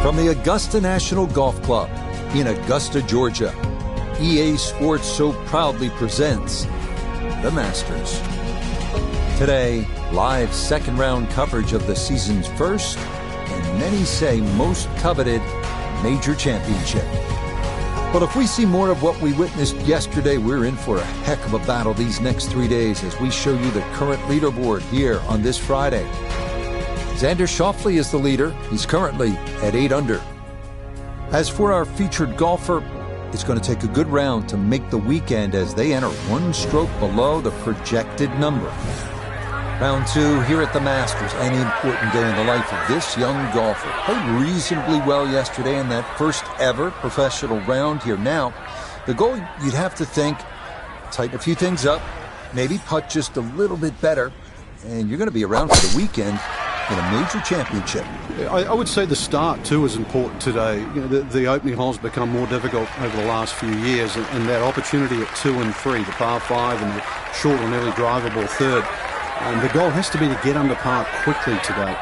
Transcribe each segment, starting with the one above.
From the Augusta National Golf Club in Augusta, Georgia, EA Sports so proudly presents the Masters. Today, live second round coverage of the season's first, and many say most coveted, major championship. But if we see more of what we witnessed yesterday, we're in for a heck of a battle these next 3 days as we show you the current leaderboard here on this Friday. Xander Schauffele is the leader. He's currently at 8 under. As for our featured golfer, it's going to take a good round to make the weekend as they enter one stroke below the projected number. Round 2 here at the Masters, an important day in the life of this young golfer. Played reasonably well yesterday in that first ever professional round here. Now, the goal, you'd have to think, tighten a few things up, maybe putt just a little bit better, and you're going to be around for the weekend in a major championship. I would say the start too is important today. You know, the opening holes become more difficult over the last few years, and that opportunity at 2 and 3, the par 5 and the short or nearly drivable third, and the goal has to be to get under par quickly today.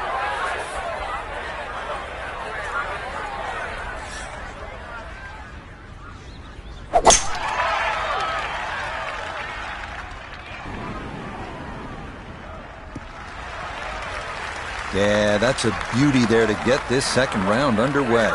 Yeah, that's a beauty there to get this second round underway.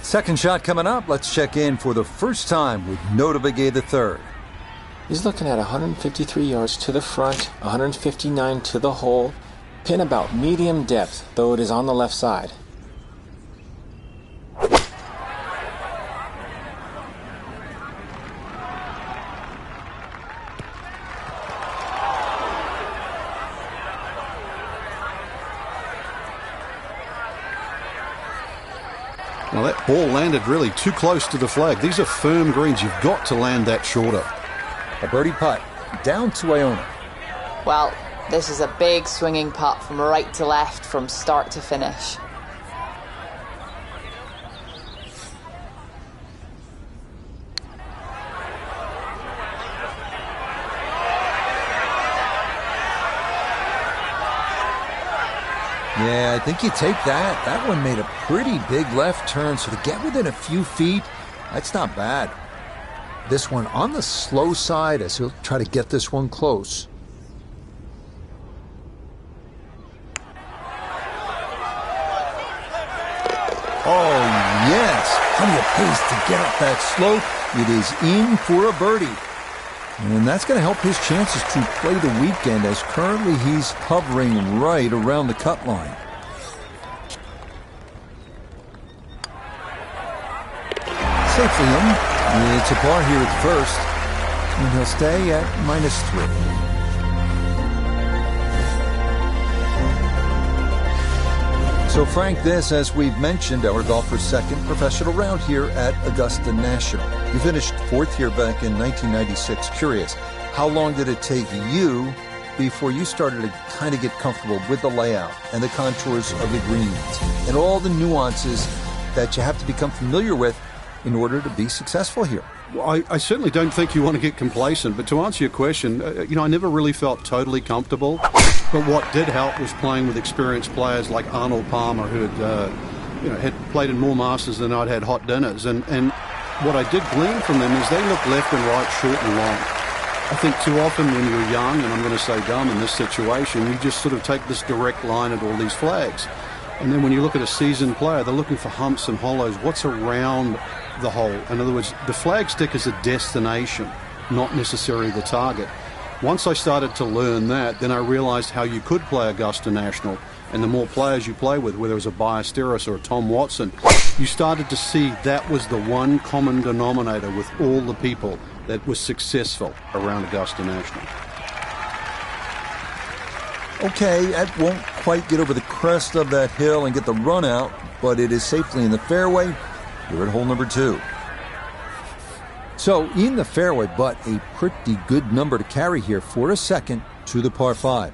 Second shot coming up. Let's check in for the first time with Notah Begay III. He's looking at 153 yards to the front, 159 to the hole. Pin about medium depth, though it is on the left side. Well, that ball landed really too close to the flag. These are firm greens. You've got to land that shorter. A birdie putt down to Iona. Well, this is a big swinging putt from right to left from start to finish. Yeah, I think you take that. That one made a pretty big left turn, so to get within a few feet, that's not bad. This one on the slow side as he'll try to get this one close. Oh, yes. Plenty of pace to get up that slope. It is in for a birdie. And that's going to help his chances to play the weekend, as currently he's hovering right around the cut line. Safely in. It's a par here at first, and he'll stay at -3. So, Frank, this, as we've mentioned, our golfer's second professional round here at Augusta National. You finished 4th here back in 1996. Curious, how long did it take you before you started to kind of get comfortable with the layout and the contours of the greens and all the nuances that you have to become familiar with in order to be successful here? Well, I certainly don't think you want to get complacent, but to answer your question, I never really felt totally comfortable. But what did help was playing with experienced players like Arnold Palmer, who had played in more Masters than I'd had hot dinners. And what I did glean from them is they look left and right, short and long. I think too often when you're young, and I'm going to say dumb in this situation, you just sort of take this direct line at all these flags. And then when you look at a seasoned player, they're looking for humps and hollows. What's around the hole? In other words, the flag stick is a destination, not necessarily the target. Once I started to learn that, then I realized how you could play Augusta National. And the more players you play with, whether it was a Ballesteros or a Tom Watson, you started to see that was the one common denominator with all the people that was successful around Augusta National. Okay, that won't quite get over the crest of that hill and get the run out, but it is safely in the fairway. You're at hole number 2. So in the fairway, but a pretty good number to carry here for a second to the par 5.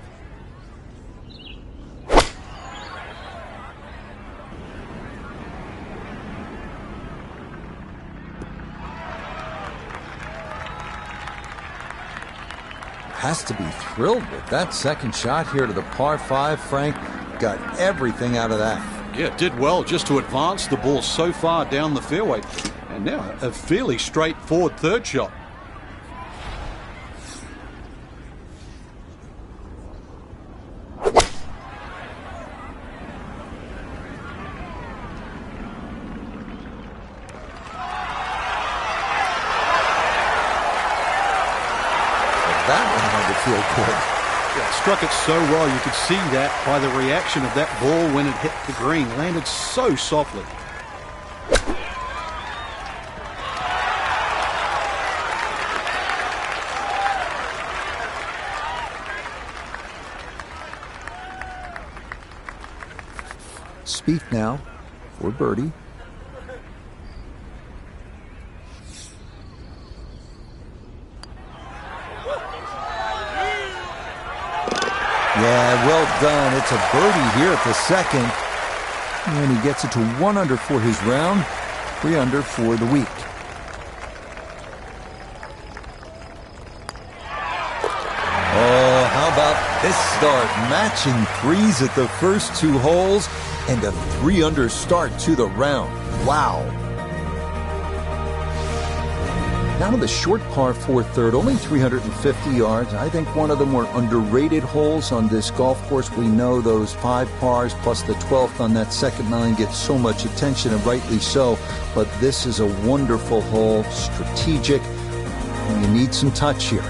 Has to be thrilled with that second shot here to the par 5, Frank. Got everything out of that. Yeah, did well just to advance the ball so far down the fairway. And now a fairly straightforward third shot. That one had to feel good. Yeah, struck it so well. You could see that by the reaction of that ball when it hit the green. Landed so softly. Spieth now for birdie. Yeah, well done. It's a birdie here at the second. And he gets it to 1 under for his round, 3 under for the week. Oh, how about this start? Matching threes at the first 2 holes and a 3 under start to the round. Wow. Now to the short par 4 third, only 350 yards. I think one of the more underrated holes on this golf course. We know those 5 pars plus the 12th on that second 9 get so much attention, and rightly so. But this is a wonderful hole, strategic, and you need some touch here.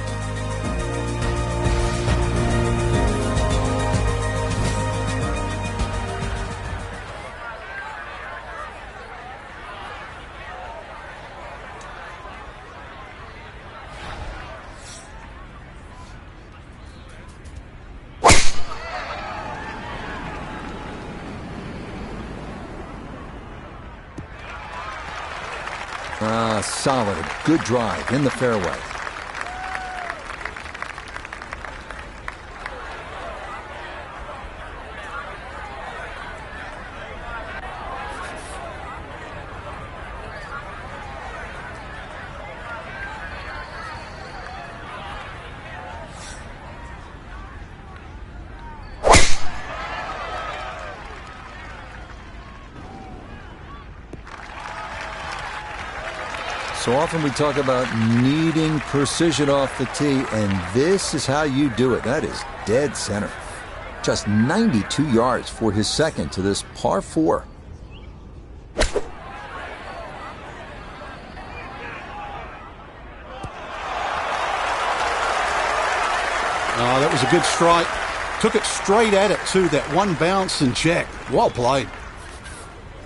Solid, a good drive in the fairway. So often we talk about needing precision off the tee, and this is how you do it. That is dead center. Just 92 yards for his second to this par 4. Oh, that was a good strike. Took it straight at it, too. That one bounce and check. Well played.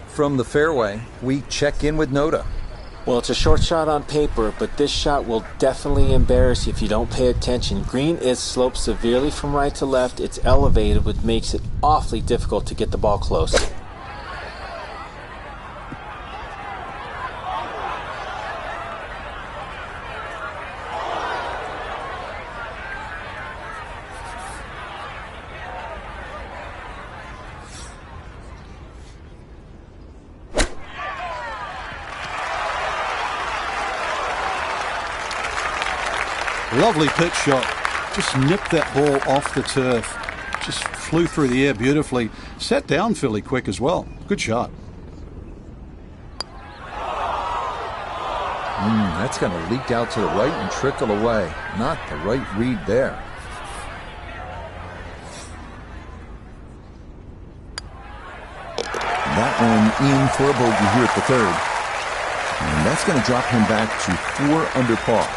From the fairway, we check in with Noda. Well, it's a short shot on paper, but this shot will definitely embarrass you if you don't pay attention. Green is sloped severely from right to left. It's elevated, which makes it awfully difficult to get the ball close. Lovely pitch shot. Just nipped that ball off the turf. Just flew through the air beautifully. Sat down fairly quick as well. Good shot. That's going to leak out to the right and trickle away. Not the right read there. That one in for a bogey here at the third. And that's going to drop him back to 4 under par.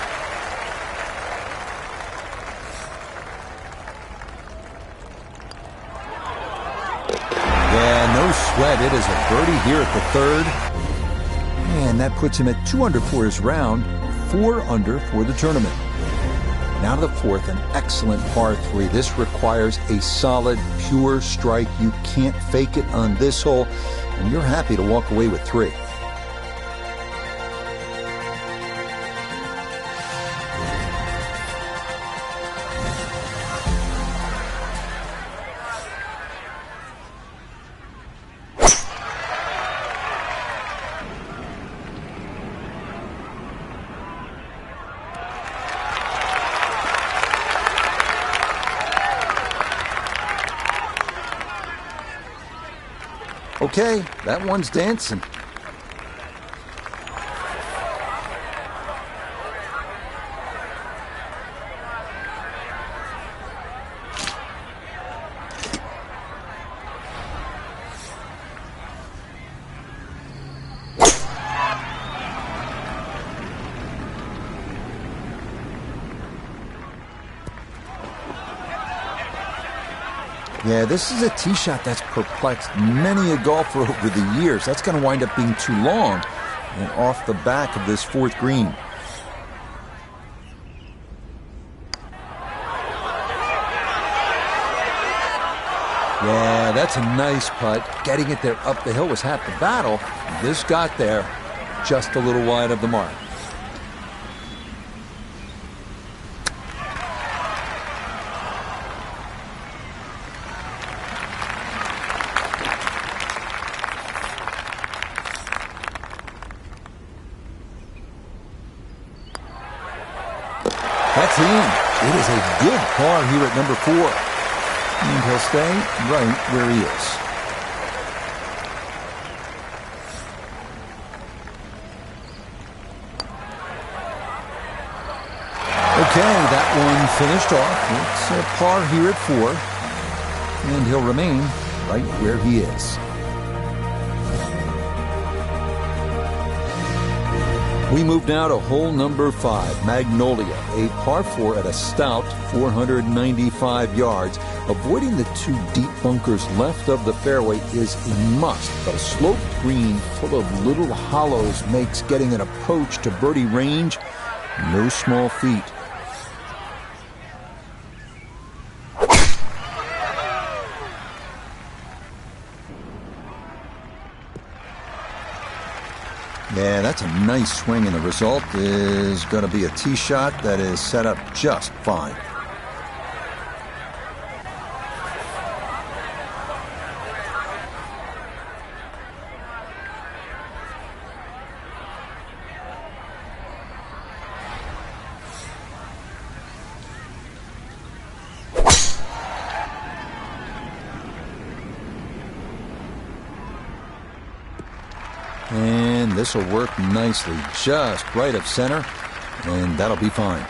Yeah, no sweat. It is a birdie here at the third. And that puts him at 2 under for his round, 4 under for the tournament. Now to the fourth, an excellent par 3. This requires a solid, pure strike. You can't fake it on this hole, and you're happy to walk away with 3. Okay, that one's dancing. Yeah, this is a tee shot that's perplexed many a golfer over the years. That's going to wind up being too long and off the back of this fourth green. Yeah, that's a nice putt. Getting it there up the hill was half the battle. This got there just a little wide of the mark. That's in. It is a good par here at number 4. And he'll stay right where he is. Okay, that one finished off. It's a par here at 4. And he'll remain right where he is. We move now to hole number 5, Magnolia, a par 4 at a stout 495 yards. Avoiding the 2 deep bunkers left of the fairway is a must, but a sloped green full of little hollows makes getting an approach to birdie range no small feat. Yeah, that's a nice swing, and the result is going to be a tee shot that is set up just fine. And this will work nicely, just right of center, and that'll be fine.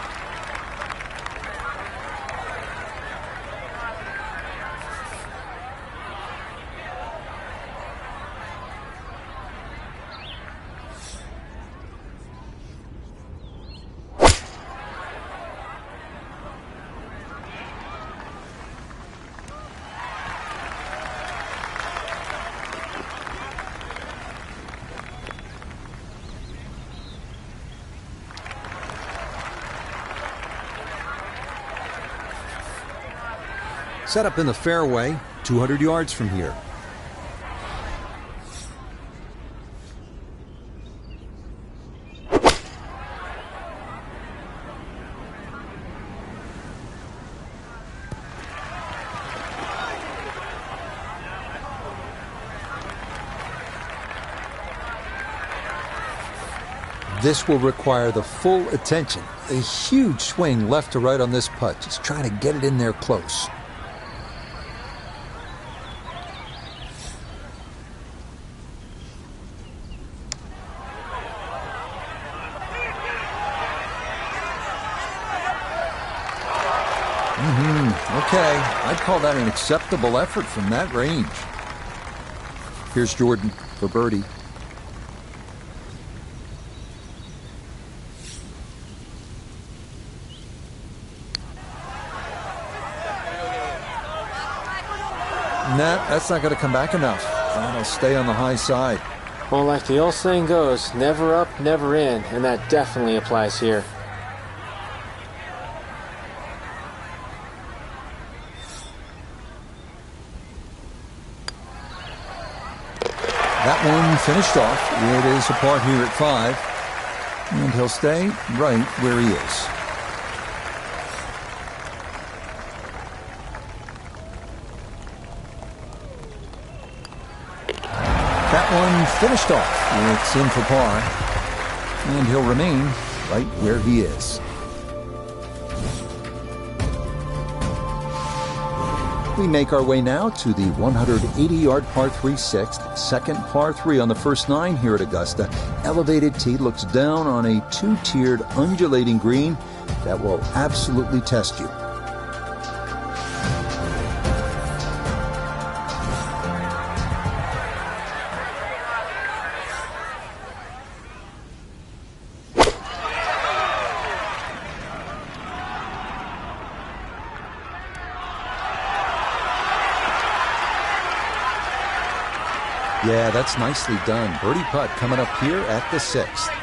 Set up in the fairway, 200 yards from here. This will require the full attention a huge swing left to right on this putt. Just trying to get it in there close. Okay, I'd call that an acceptable effort from that range. Here's Jordan for birdie. Nah, that's not going to come back enough. That'll stay on the high side. Well, like the old saying goes, never up, never in, and that definitely applies here. That one finished off. It is a par here at 5. And he'll stay right where he is. That one finished off. It's in for par. And he'll remain right where he is. We make our way now to the 180-yard par 3 sixth, second par 3 on the first 9 here at Augusta. Elevated tee looks down on a 2-tiered undulating green that will absolutely test you. Yeah, that's nicely done. Birdie putt coming up here at the 6th.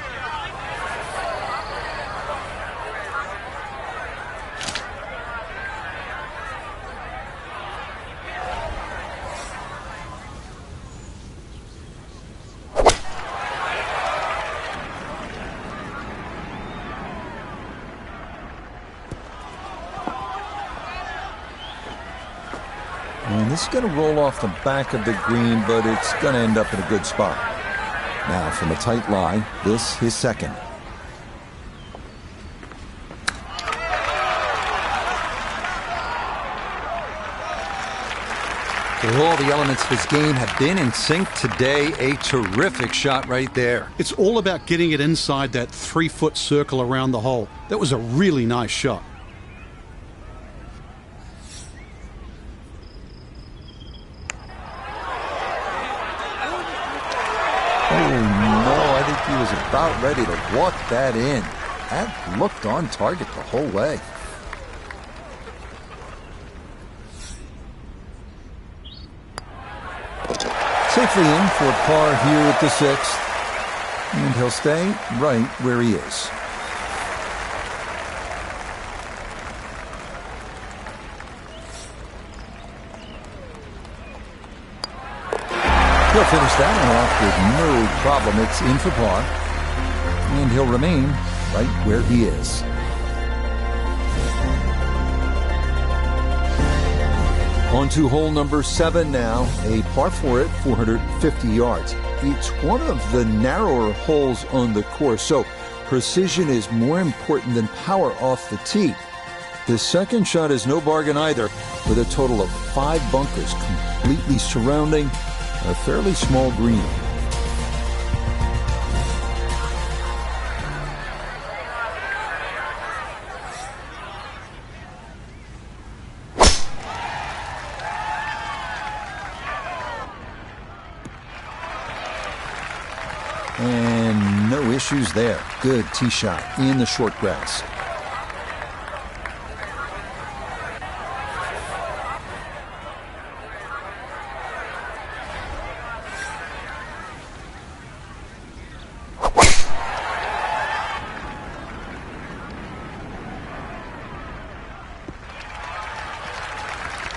And this is going to roll off the back of the green, but it's going to end up in a good spot. Now from a tight lie, this is second. All the elements of his game have been in sync today. A terrific shot right there. It's all about getting it inside that 3-foot circle around the hole. That was a really nice shot. He was about ready to walk that in. That looked on target the whole way. Safely in for par here at the 6th. And he'll stay right where he is. He'll finish that one off with no problem. It's in for par. And he'll remain right where he is. On to hole number 7 now. A par 4 at 450 yards. It's one of the narrower holes on the course, so precision is more important than power off the tee. The second shot is no bargain either, with a total of 5 bunkers completely surrounding a fairly small green. And no issues there. Good tee shot in the short grass.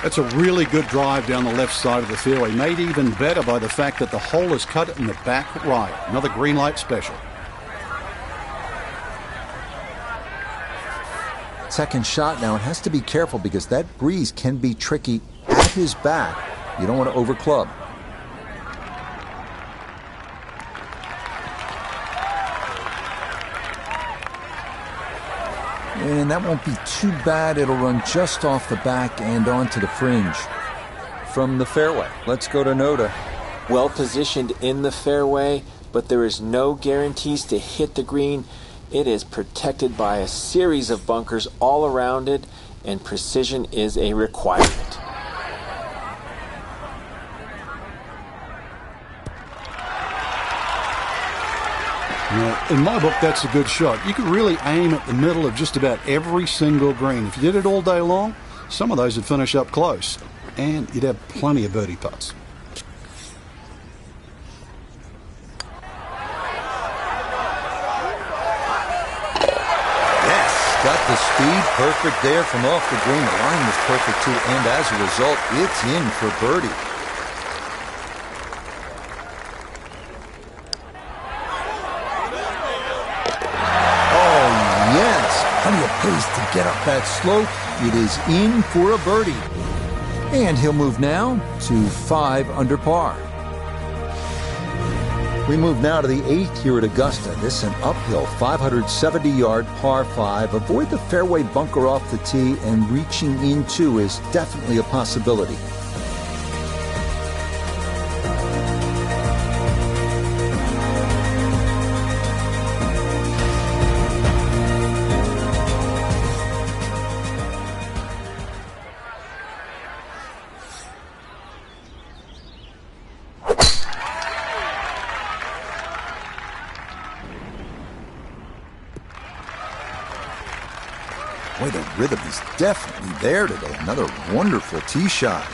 That's a really good drive down the left side of the fairway, made even better by the fact that the hole is cut in the back right. Another green light special. Second shot now, it has to be careful because that breeze can be tricky at his back. You don't want to overclub. And that won't be too bad. It'll run just off the back and onto the fringe. From the fairway, let's go to Notah. Well positioned in the fairway, but there is no guarantees to hit the green. It is protected by a series of bunkers all around it, and precision is a requirement. Now, in my book, that's a good shot. You could really aim at the middle of just about every single green. If you did it all day long, some of those would finish up close, and you'd have plenty of birdie putts. Got the speed perfect there from off the green. The line was perfect too, and as a result, it's in for birdie. Oh, yes. Plenty of pace to get up that slope. It is in for a birdie. And he'll move now to 5 under par. We move now to the 8th here at Augusta. This is an uphill 570-yard par 5. Avoid the fairway bunker off the tee, and reaching into is definitely a possibility. Boy, the rhythm is definitely there today. Another wonderful tee shot.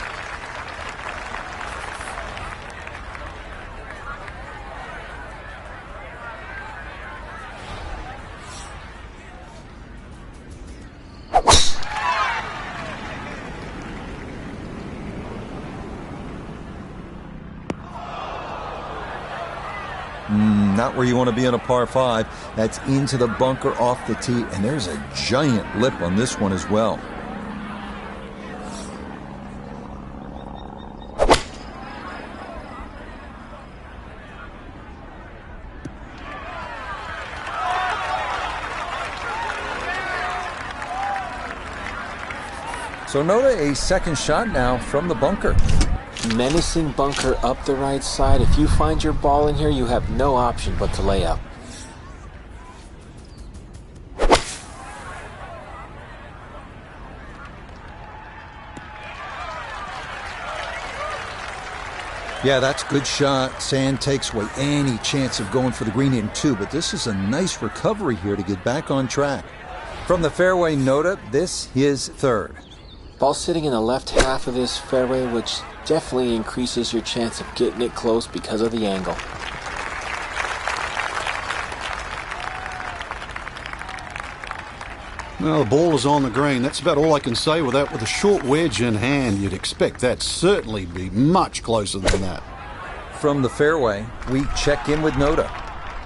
Not where you want to be on a par 5. That's into the bunker off the tee, and there's a giant lip on this one as well. So Notah, a second shot now from the bunker. Menacing bunker up the right side. If you find your ball in here, you have no option but to lay up. Yeah, that's a good shot. Sand takes away any chance of going for the green in 2, but this is a nice recovery here to get back on track. From the fairway, Notah, this is 3rd. Ball sitting in the left half of this fairway, which definitely increases your chance of getting it close because of the angle. Well, the ball is on the green. That's about all I can say with that. With a short wedge in hand, you'd expect that certainly be much closer than that. From the fairway, we check in with Notah.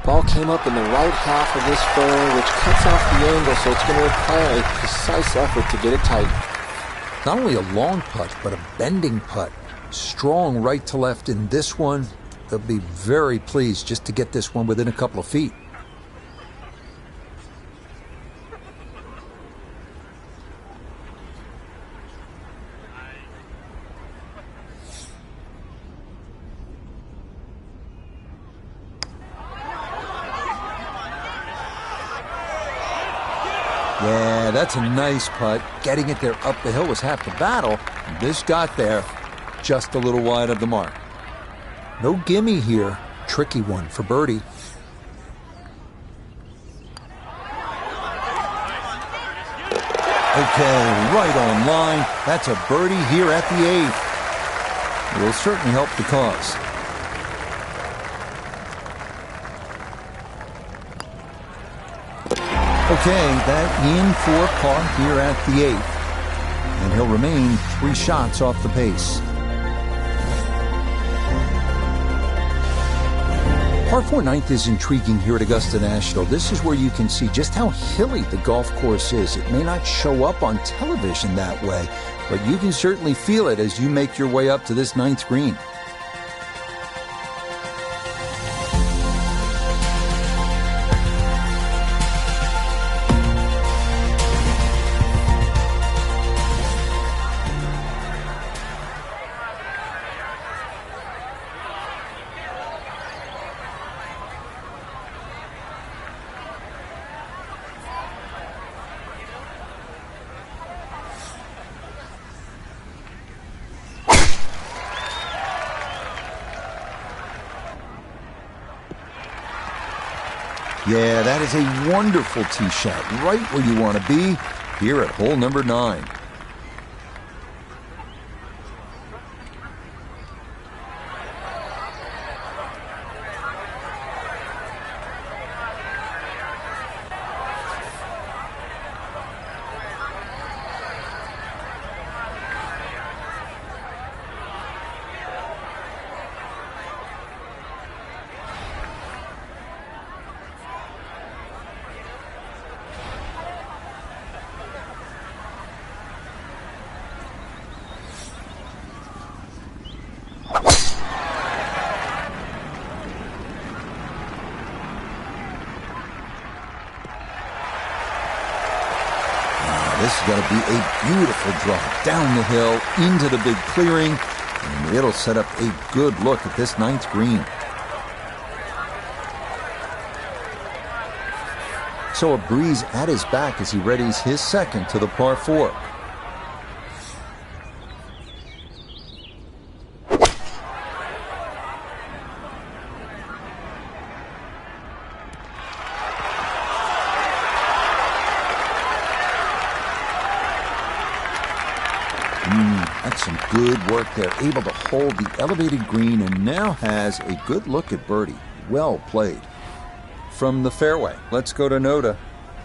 Ball came up in the right half of this fairway, which cuts off the angle, so it's going to require a precise effort to get it tight. Not only a long putt, but a bending putt. Strong right to left in this one. They'll be very pleased just to get this one within a couple of feet. Yeah, that's a nice putt. Getting it there up the hill was half the battle. This got there just a little wide of the mark. No gimme here. Tricky one for birdie. Okay, right on line. That's a birdie here at the 8th. It will certainly help the cause. Okay, that in for par here at the 8th. And he'll remain 3 shots off the pace. Par 4 9th is intriguing here at Augusta National. This is where you can see just how hilly the golf course is. It may not show up on television that way, but you can certainly feel it as you make your way up to this 9th green. Yeah, that is a wonderful tee shot, right where you want to be, here at hole number 9. This is going to be a beautiful drive down the hill into the big clearing, and it'll set up a good look at this 9th green. So a breeze at his back as he readies his second to the par 4. That's some good work there. Able to hold the elevated green and now has a good look at birdie. Well played. From the fairway, let's go to Noda.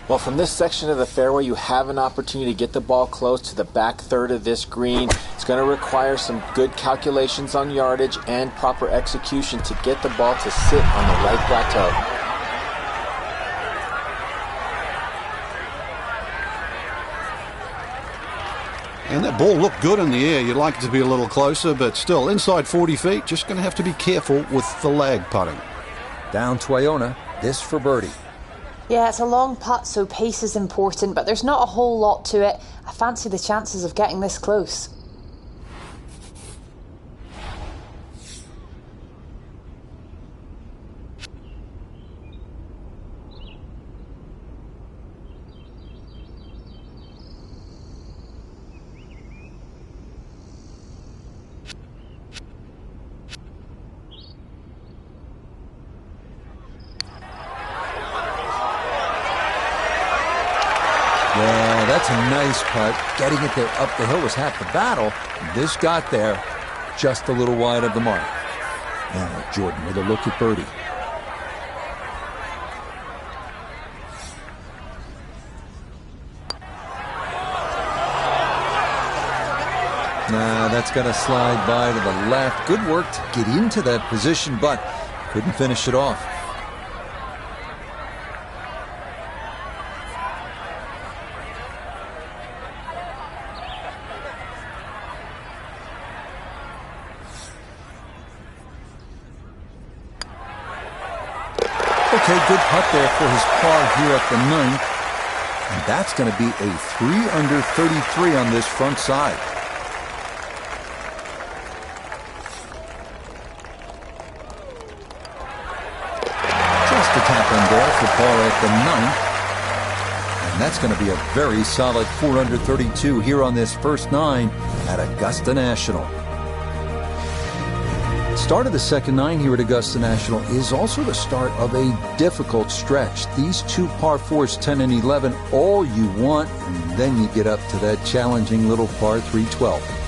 Well, from this section of the fairway, you have an opportunity to get the ball close to the back third of this green. It's going to require some good calculations on yardage and proper execution to get the ball to sit on the right plateau. And that ball looked good in the air. You'd like it to be a little closer, but still, inside 40 feet, just going to have to be careful with the lag putting. Down to Iona, this for birdie. Yeah, it's a long putt, so pace is important, but there's not a whole lot to it. I fancy the chances of getting this close. Yeah, that's a nice putt. Getting it there up the hill was half the battle. This got there just a little wide of the mark. Now Jordan with a look at birdie. Nah, that's going to slide by to the left. Good work to get into that position, but couldn't finish it off. Okay, good putt there for his par here at the 9th. And that's going to be a 3 under 33 on this front side. Just a tap in there for par at the 9th. And that's going to be a very solid 4 under 32 here on this first 9 at Augusta National. Start of the second 9 here at Augusta National is also the start of a difficult stretch. These 2 par 4s, 10 and 11, all you want, and then you get up to that challenging little par 3, 12.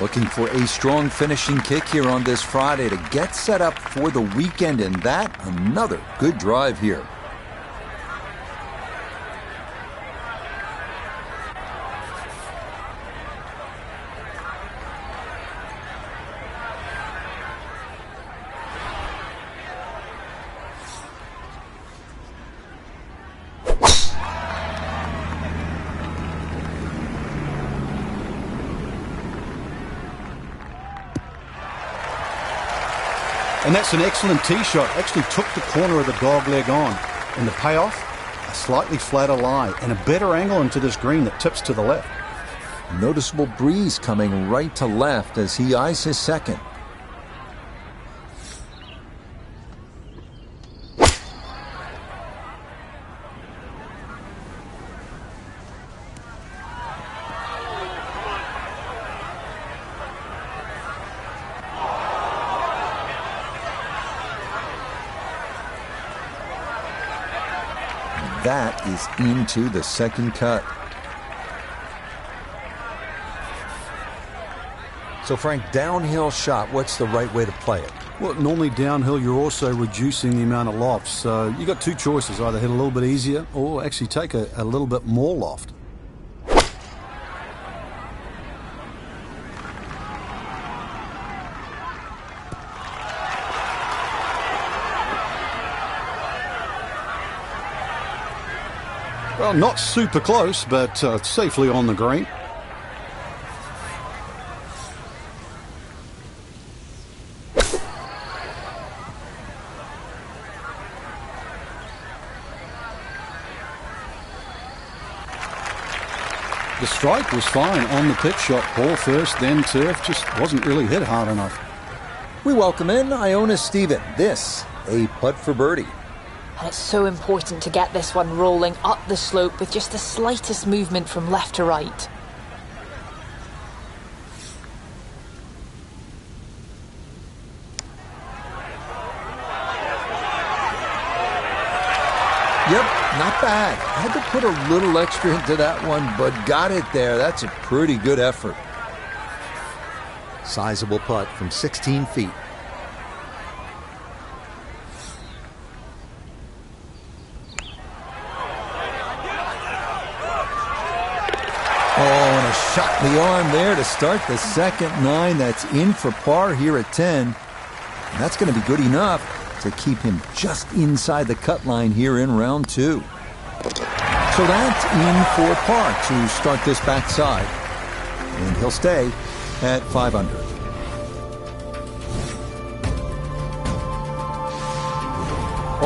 Looking for a strong finishing kick here on this Friday to get set up for the weekend, and that another good drive here. And that's an excellent tee shot. Actually took the corner of the dog leg on. And the payoff, a slightly flatter lie and a better angle into this green that tips to the left. Noticeable breeze coming right to left as he eyes his second. That is into the second cut. So Frank, downhill shot, what's the right way to play it? Well, normally downhill you're also reducing the amount of loft. So you got two choices, either hit a little bit easier or actually take a little bit more loft. Well, not super close, but safely on the green. The strike was fine on the pitch shot. Ball first, then turf. Just wasn't really hit hard enough. We welcome in Iona Stephen. This, a putt for birdie. And it's so important to get this one rolling up the slope with just the slightest movement from left to right. Yep, not bad. Had to put a little extra into that one, but got it there. That's a pretty good effort. Sizable putt from 16 feet. Oh, and a shot in the arm there to start the second nine. That's in for par here at 10. And that's going to be good enough to keep him just inside the cut line here in round two. So that's in for par to start this backside. And he'll stay at 5 under.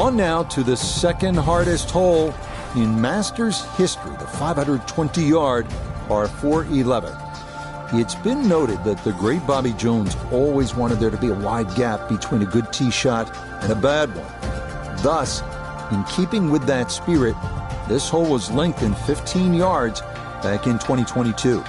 On now to the second hardest hole in Masters history, the 520-yard par 411. It's been noted that the great Bobby Jones always wanted there to be a wide gap between a good tee shot and a bad one. Thus, in keeping with that spirit, this hole was lengthened 15 yards back in 2022.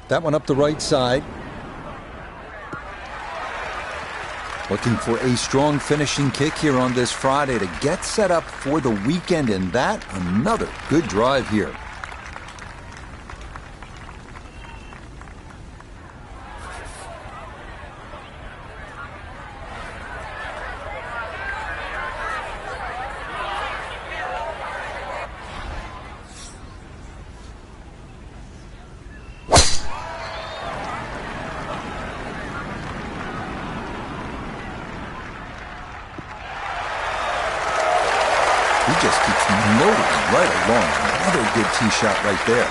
That one up the right side. Looking for a strong finishing kick here on this Friday to get set up for the weekend, and that another good drive here. He just keeps motoring right along. Another good tee shot right there.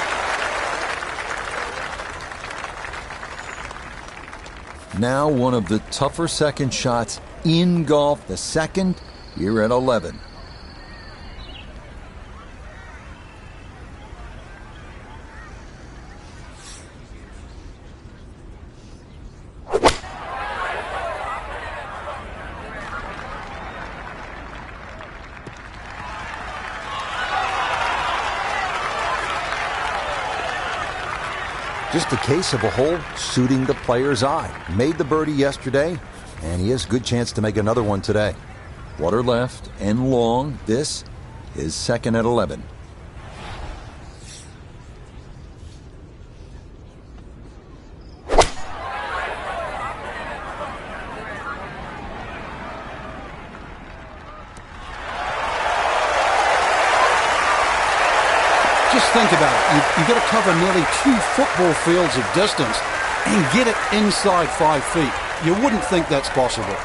Now one of the tougher second shots in golf, the second here at 11. Just a case of a hole suiting the player's eye. Made the birdie yesterday, and he has a good chance to make another one today. Water left and long. This is second at 11. Just think about it. You've got to cover nearly 2 football fields of distance and get it inside 5 feet. You wouldn't think that's possible.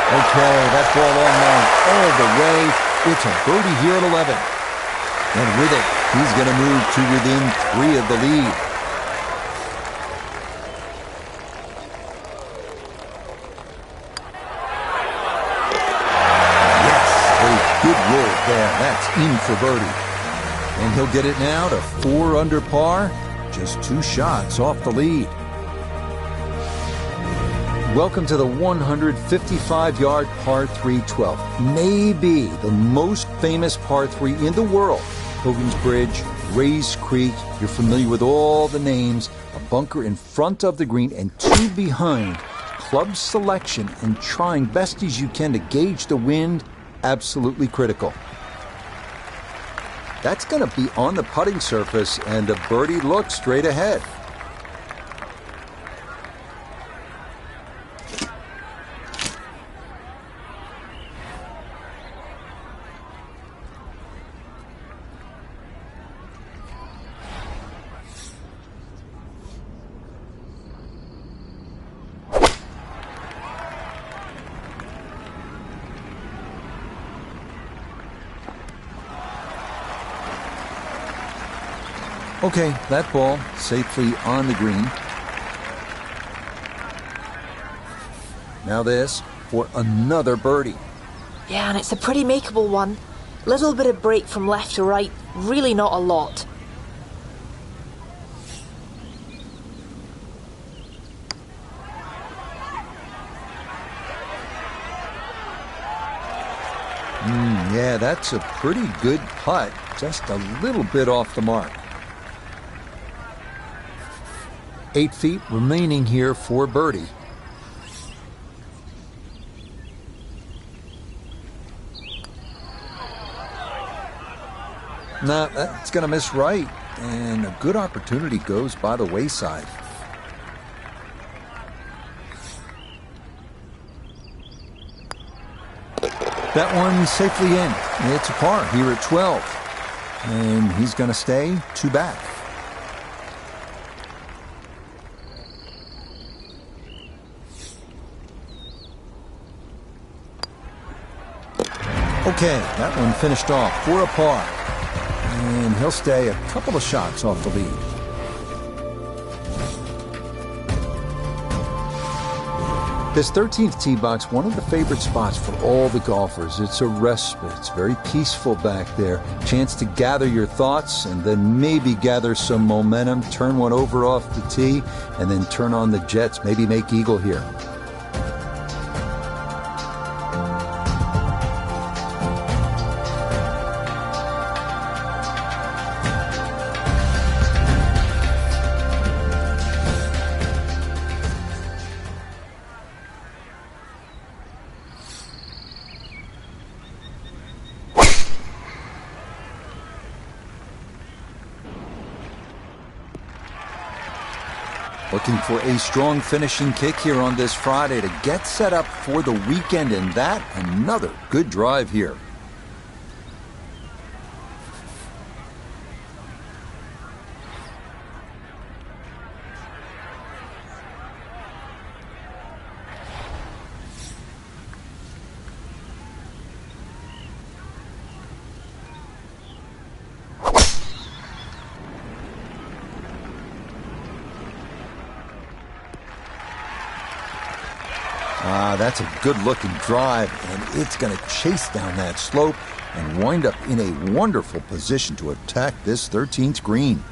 Okay, that ball on line all the way. It's a birdie here at 11. And with it, he's going to move to within 3 of the lead. Yes, a good roll there. That's in for birdie. And he'll get it now to 4 under par. Just 2 shots off the lead. Welcome to the 155-yard par 3 12th. Maybe the most famous par 3 in the world. Hogan's Bridge, Rays Creek. You're familiar with all the names. A bunker in front of the green and 2 behind. Club selection and trying best as you can to gauge the wind, absolutely critical. That's going to be on the putting surface and a birdie look straight ahead. Okay, that ball safely on the green. Now this for another birdie. Yeah, and it's a pretty makeable one. Little bit of break from left to right, really not a lot. Yeah, that's a pretty good putt. Just a little bit off the mark. 8 feet remaining here for birdie. Nah, that's going to miss right. And a good opportunity goes by the wayside. That one safely in. It's a par here at 12. And he's going to stay 2 back. Okay, that one finished off for a par. And he'll stay a couple of shots off the lead. This 13th tee box, one of the favorite spots for all the golfers. It's a respite. It's very peaceful back there. Chance to gather your thoughts and then maybe gather some momentum, turn one over off the tee, and then turn on the jets, maybe make eagle here. Looking for a strong finishing kick here on this Friday to get set up for the weekend, and that another good drive here. That's a good-looking drive, and it's going to chase down that slope and wind up in a wonderful position to attack this 13th green.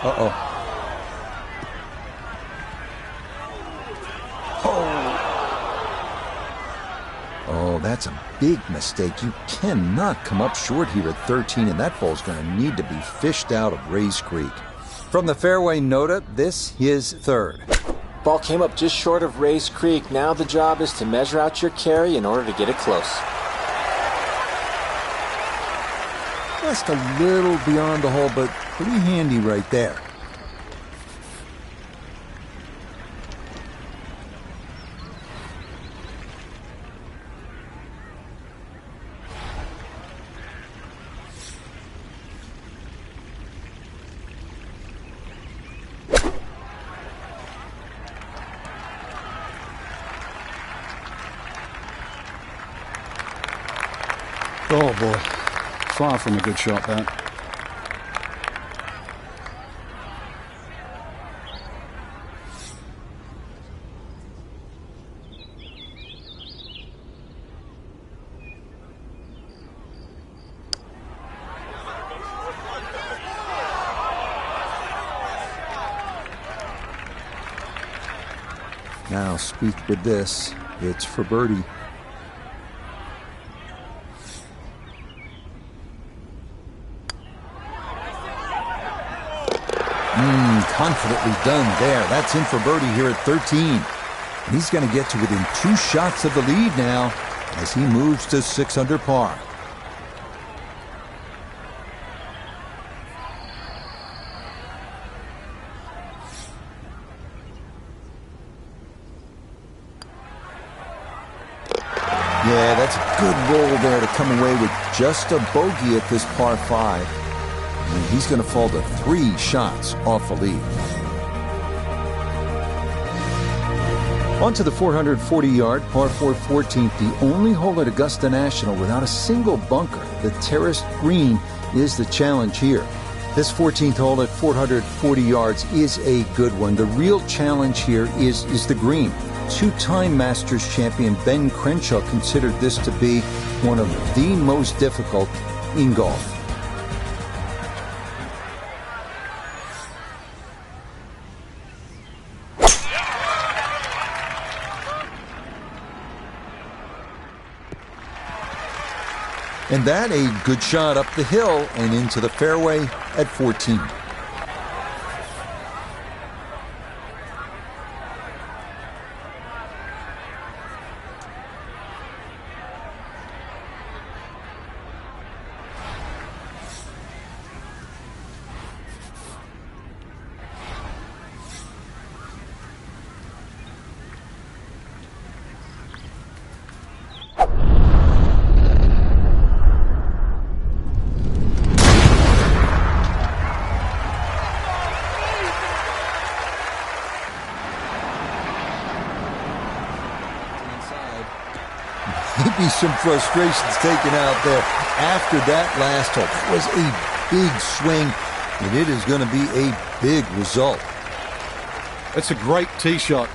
Uh-oh. Oh, that's a big mistake. You cannot come up short here at 13, and that ball's going to need to be fished out of Rays Creek. From the fairway, Nota, this is third. Ball came up just short of Rays Creek. Now the job is to measure out your carry in order to get it close. Just a little beyond the hole, but pretty handy right there. Oh boy, far from a good shot that. Now Spieth with this, it's for birdie. Confidently done there. That's in for birdie here at 13. And he's going to get to within 2 shots of the lead now as he moves to 6 under par. Yeah, that's a good roll there to come away with just a bogey at this par 5. And he's going to fall to 3 shots off the lead. On to the 440-yard par 4 14th, the only hole at Augusta National without a single bunker. The terraced green is the challenge here. This 14th hole at 440 yards is a good one. The real challenge here is the green. 2-time Masters champion Ben Crenshaw considered this to be one of the most difficult in golf. And that a good shot up the hill and into the fairway at 14. Maybe some frustrations taken out there after that last hole. It was a big swing, and it is going to be a big result. It's a great tee shot.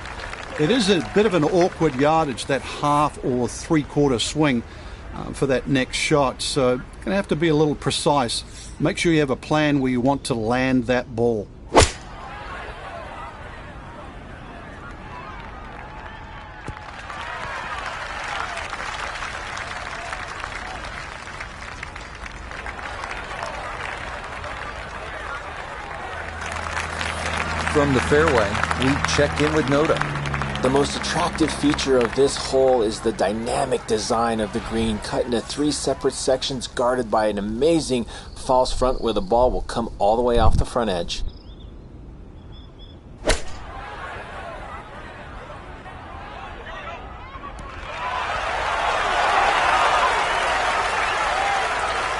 It is a bit of an awkward yardage, that half or 3/4 swing for that next shot. So going to have to be a little precise. Make sure you have a plan where you want to land that ball. From the fairway, we check in with Nota. The most attractive feature of this hole is the dynamic design of the green, cut into 3 separate sections guarded by an amazing false front where the ball will come all the way off the front edge.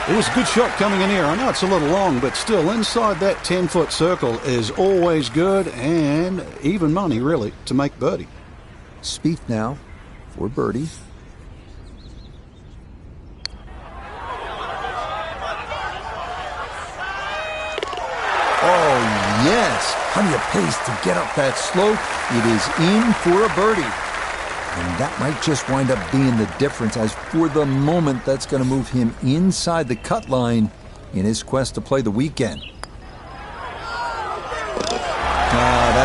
It was a good shot coming in here. I know it's a little long, but still inside that 10-foot circle is always good, and even money, really, to make birdie. Spieth now for birdie. Oh, yes. Plenty of pace to get up that slope. It is in for a birdie. And that might just wind up being the difference, as for the moment, that's going to move him inside the cut line in his quest to play the weekend.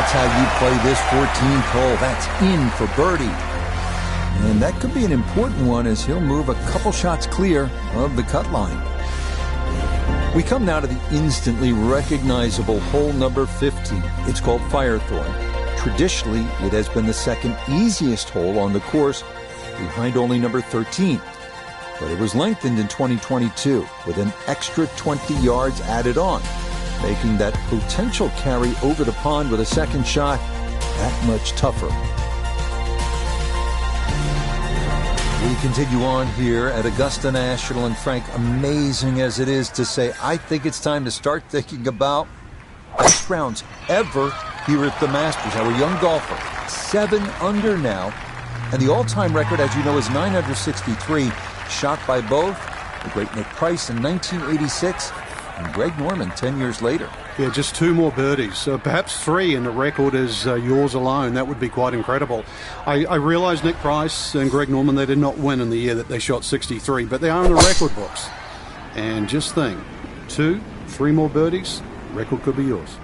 that's how you play this 14th hole. That's in for birdie. And that could be an important one as he'll move a couple shots clear of the cut line. We come now to the instantly recognizable hole number 15. It's called Firethorn. Traditionally, it has been the second easiest hole on the course, behind only number 13. But it was lengthened in 2022 with an extra 20 yards added on, making that potential carry over the pond with a second shot that much tougher. We continue on here at Augusta National, and Frank, amazing as it is to say, I think it's time to start thinking about best rounds ever here at the Masters. Our young golfer, 7 under now, and the all-time record, as you know, is 963, shot by both the great Nick Price in 1986 and Greg Norman 10 years later. Yeah, just 2 more birdies, perhaps 3, and the record is yours alone. That would be quite incredible. I realise Nick Price and Greg Norman, they did not win in the year that they shot 63, but they are in the record books. And just think, 2, 3 more birdies, record could be yours.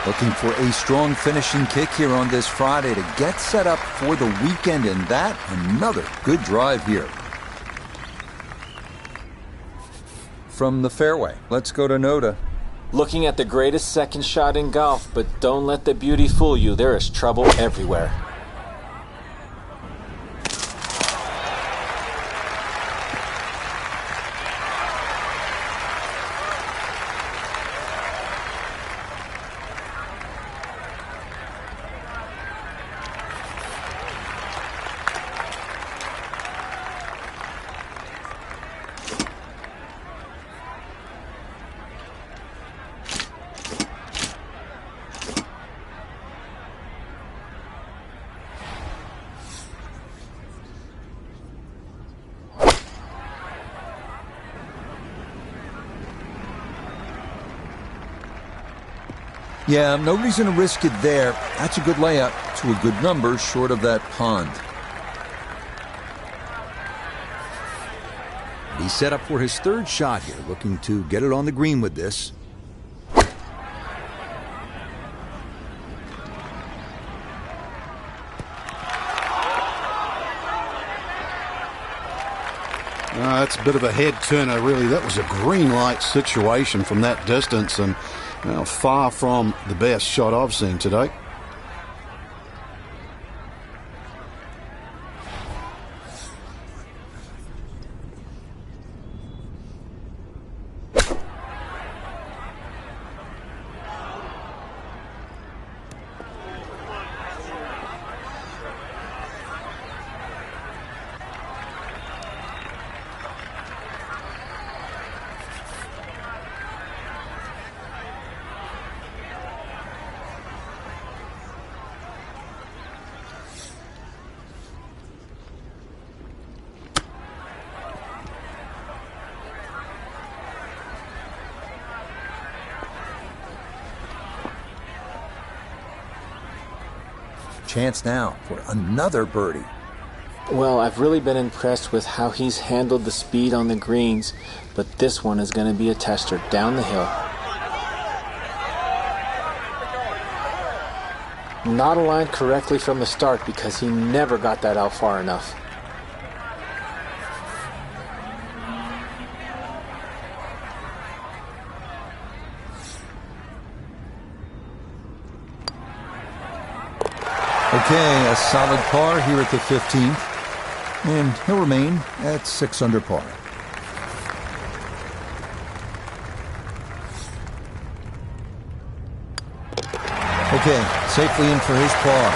Looking for a strong finishing kick here on this Friday to get set up for the weekend, and that another good drive here. From the fairway, let's go to Noda. Looking at the greatest second shot in golf, but don't let the beauty fool you. There is trouble everywhere. Yeah, no reason to risk it there. That's a good layup to a good number short of that pond. He's set up for his 3rd shot here, looking to get it on the green with this. That's a bit of a head turner, really. That was a green light situation from that distance, and well, far from the best shot I've seen today. Chance now for another birdie. Well, I've really been impressed with how he's handled the speed on the greens, but this one is going to be a tester down the hill. Not aligned correctly from the start because he never got that out far enough. Okay, a solid par here at the 15th, and he'll remain at 6 under par. Okay, safely in for his par,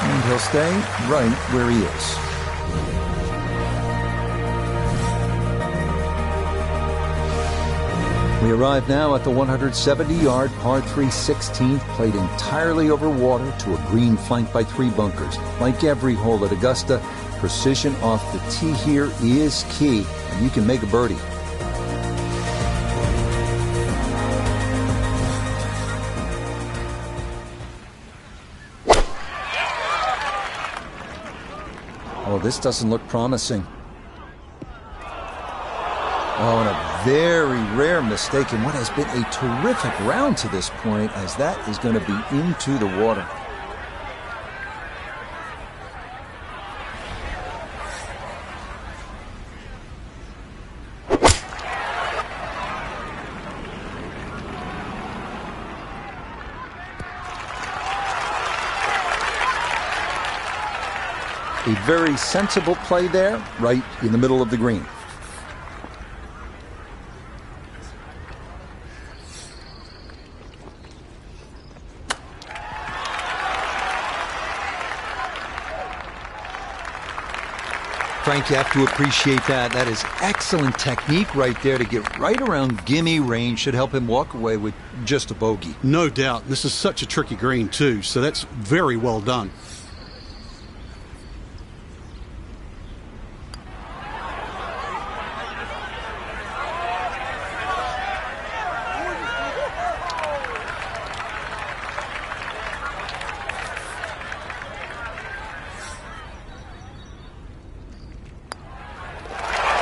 and he'll stay right where he is. We arrive now at the 170-yard par 3 16th, played entirely over water to a green flanked by 3 bunkers. Like every hole at Augusta, precision off the tee here is key, and you can make a birdie. Oh, this doesn't look promising. Oh, and a very rare mistake in what has been a terrific round to this point, as that is going to be into the water. A very sensible play there, right in the middle of the green. Frank, you have to appreciate that. That is excellent technique right there to get right around gimme range. Should help him walk away with just a bogey. No doubt. This is such a tricky green too, so that's very well done.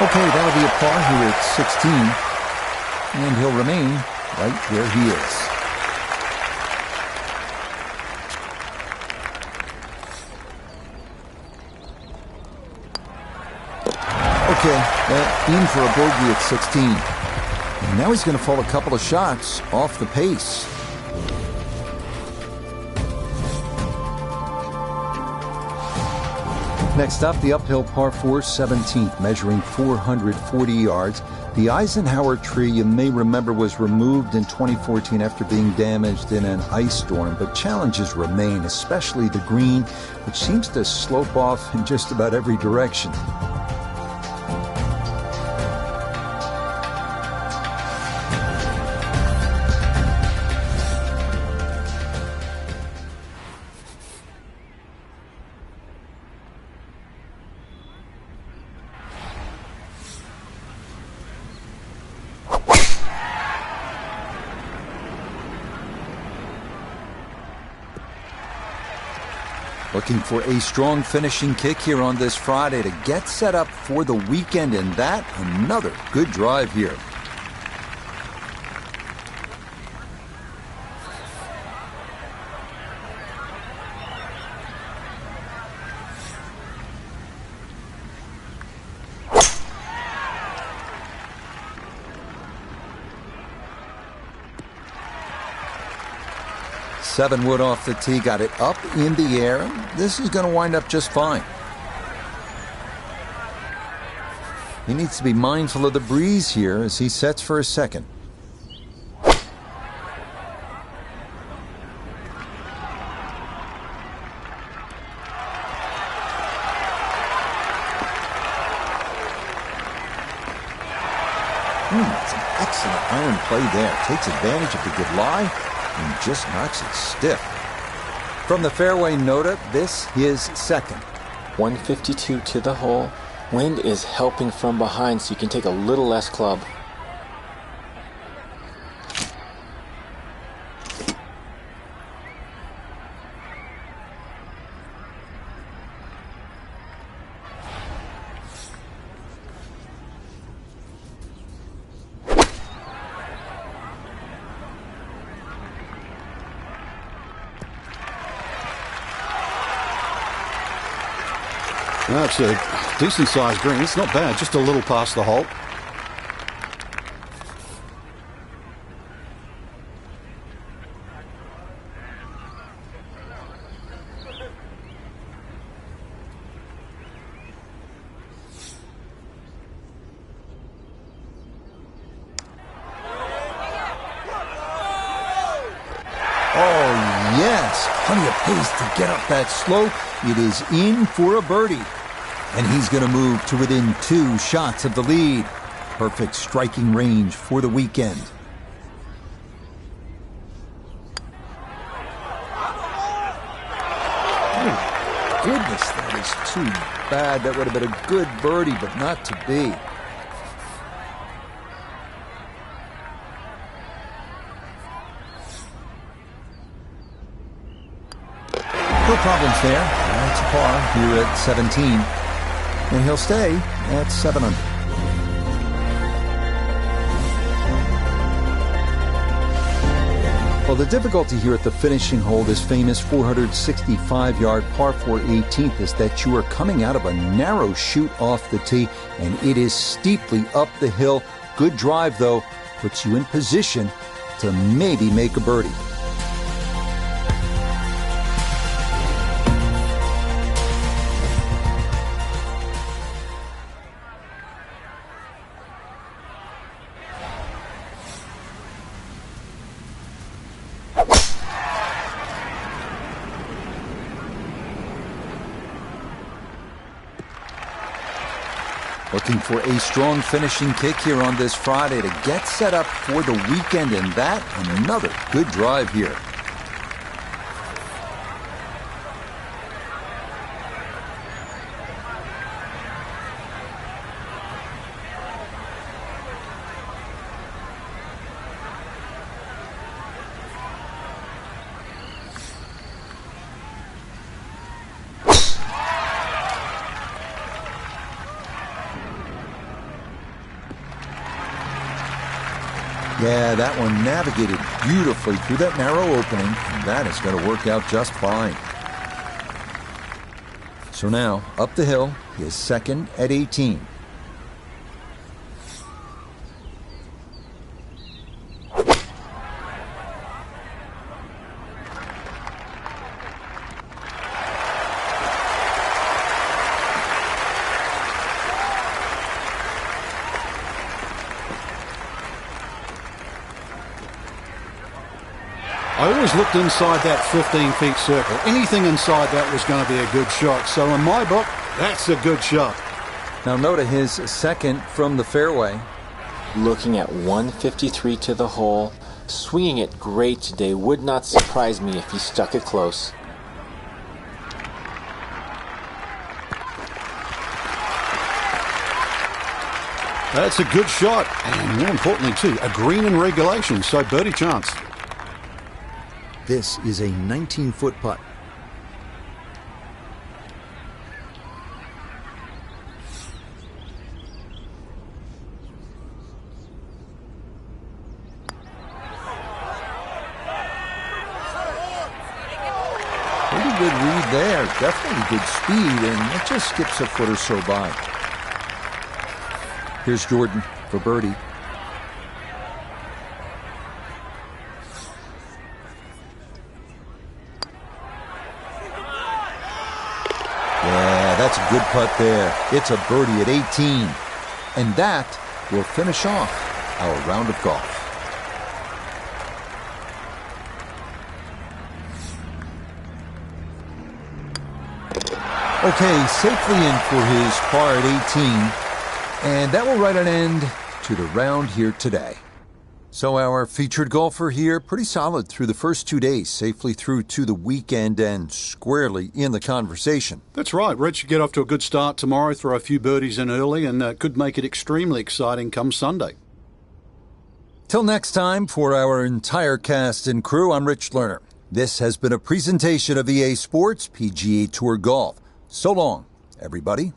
Okay, that'll be a par here at 16, and he'll remain right where he is. Okay, in for a bogey at 16. And now he's going to fall a couple of shots off the pace. Next up, the uphill par 4 17th, measuring 440 yards. The Eisenhower tree, you may remember, was removed in 2014 after being damaged in an ice storm, but challenges remain, especially the green, which seems to slope off in just about every direction. Looking for a strong finishing kick here on this Friday to get set up for the weekend, and that another good drive here. Seven wood off the tee, got it up in the air. This is going to wind up just fine. He needs to be mindful of the breeze here as he sets for a second. It's an excellent iron play there. Takes advantage of the good lie and just knocks it stiff. From the fairway nota, this is second. 152 to the hole. Wind is helping from behind, so you can take a little less club. That's a decent-sized green. It's not bad, just a little past the hole. Oh, yes. Plenty of pace to get up that slope. It is in for a birdie. And he's going to move to within 2 shots of the lead. Perfect striking range for the weekend. Oh, goodness, that is too bad. That would have been a good birdie, but not to be. No problems there. That's par here at 17. And he'll stay at 7 under. Well, the difficulty here at the finishing hole, this famous 465-yard par 4 18th, is that you are coming out of a narrow chute off the tee, and it is steeply up the hill. Good drive, though, puts you in position to maybe make a birdie. Looking for a strong finishing kick here on this Friday to get set up for the weekend, and that another good drive here. Yeah, that one navigated beautifully through that narrow opening, and that is going to work out just fine. So now, up the hill, his second at 18. I always looked inside that 15-feet circle. Anything inside that was going to be a good shot. So in my book, that's a good shot. Now note his second from the fairway. Looking at 153 to the hole, swinging it great today. Would not surprise me if he stuck it close. That's a good shot. And more importantly, too, a green in regulation, so birdie chance. This is a 19-foot putt. Pretty good read there. Definitely good speed, and it just skips a foot or so by. Here's Jordan for birdie. Yeah, that's a good putt there. It's a birdie at 18. And that will finish off our round of golf. Okay, safely in for his par at 18. And that will write an end to the round here today. So our featured golfer here, pretty solid through the first 2 days, safely through to the weekend and squarely in the conversation. That's right. Rich, get off to a good start tomorrow, throw a few birdies in early, and could make it extremely exciting come Sunday. Till next time, for our entire cast and crew, I'm Rich Lerner. This has been a presentation of EA Sports PGA Tour Golf. So long, everybody.